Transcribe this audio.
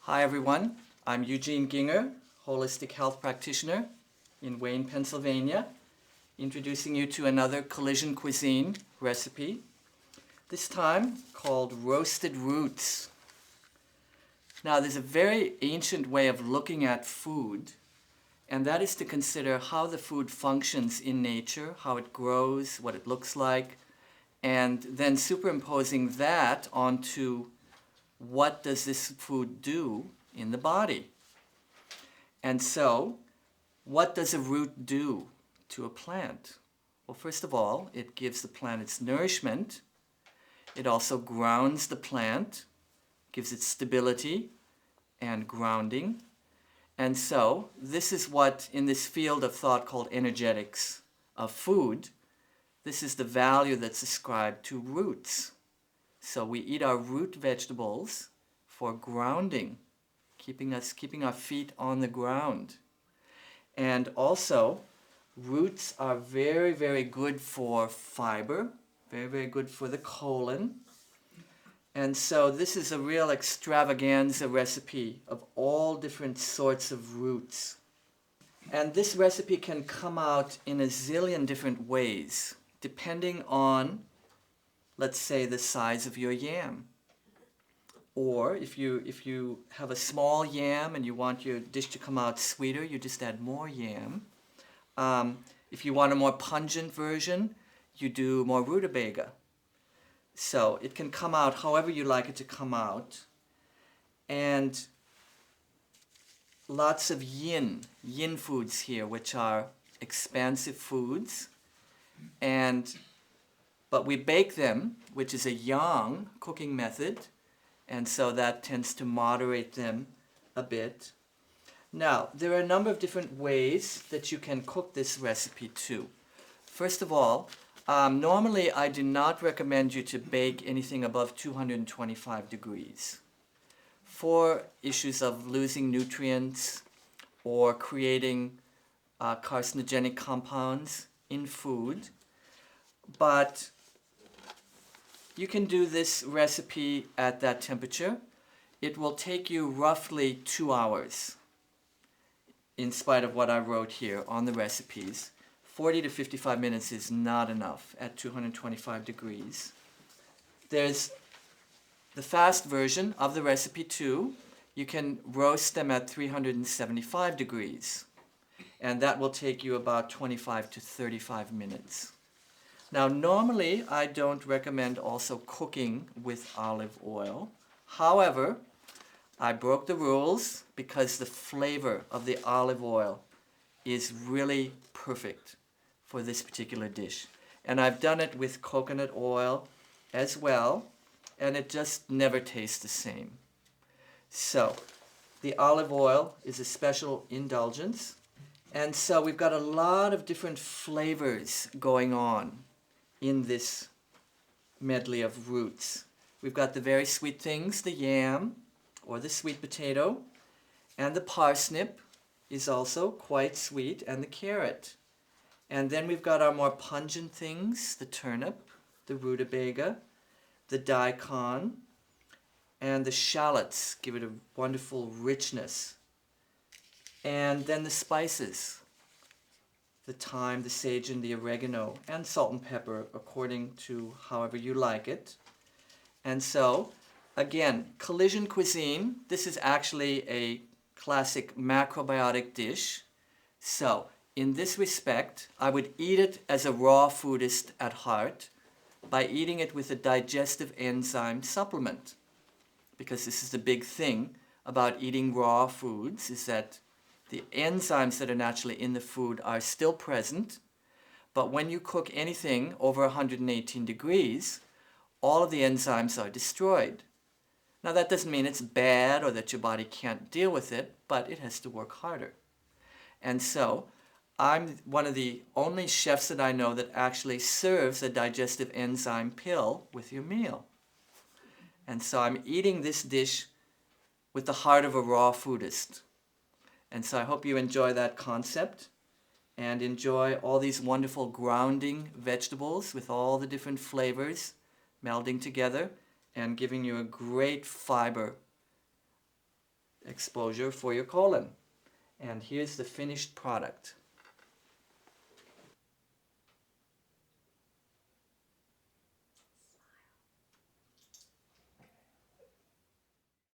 Hi everyone, I'm Eugene Gienger, holistic health practitioner in Wayne, Pennsylvania, introducing you to another Collision Cuisine recipe, this time called roasted roots. Now there's a very ancient way of looking at food, and that is to consider how the food functions in nature, how it grows, what it looks like, and then superimposing that onto what does this food do in the body. And so, what does a root do to a plant? Well, first of all, it gives the plant its nourishment. It also grounds the plant, gives it stability and grounding. And so, this is what, in this field of thought called energetics of food, this is the value that's ascribed to roots. So we eat our root vegetables for grounding, keeping our feet on the ground. And also, roots are very, very good for fiber, very, very good for the colon. And so this is a real extravaganza recipe of all different sorts of roots. And this recipe can come out in a zillion different ways, depending on, let's say, the size of your yam. Or if you have a small yam and you want your dish to come out sweeter, you just add more yam. If you want a more pungent version, you do more rutabaga. So it can come out however you like it to come out. And lots of yin foods here, which are expansive foods. But we bake them, which is a yang cooking method, and so that tends to moderate them a bit. Now, there are a number of different ways that you can cook this recipe too. First of all, normally I do not recommend you to bake anything above 225 degrees for issues of losing nutrients or creating carcinogenic compounds in food. But you can do this recipe at that temperature. It will take you roughly 2 hours, in spite of what I wrote here on the recipes. 40 to 55 minutes is not enough at 225 degrees. There's the fast version of the recipe too. You can roast them at 375 degrees, and that will take you about 25 to 35 minutes. Now, normally, I don't recommend also cooking with olive oil. However, I broke the rules because the flavor of the olive oil is really perfect for this particular dish. And I've done it with coconut oil as well, and it just never tastes the same. So, the olive oil is a special indulgence. And so we've got a lot of different flavors going on in this medley of roots. We've got the very sweet things, the yam or the sweet potato, and the parsnip is also quite sweet, and the carrot. And then we've got our more pungent things, the turnip, the rutabaga, the daikon, and the shallots give it a wonderful richness. And then the spices, the thyme, the sage, and the oregano, and salt and pepper according to however you like it. And so, again, Collision Cuisine, this is actually a classic macrobiotic dish. So, in this respect, I would eat it as a raw foodist at heart by eating it with a digestive enzyme supplement. Because this is the big thing about eating raw foods, is that the enzymes that are naturally in the food are still present, but when you cook anything over 118 degrees, all of the enzymes are destroyed. Now that doesn't mean it's bad or that your body can't deal with it, but it has to work harder. And so, I'm one of the only chefs that I know that actually serves a digestive enzyme pill with your meal. And so I'm eating this dish with the heart of a raw foodist. And so I hope you enjoy that concept and enjoy all these wonderful grounding vegetables with all the different flavors melding together and giving you a great fiber exposure for your colon. And here's the finished product.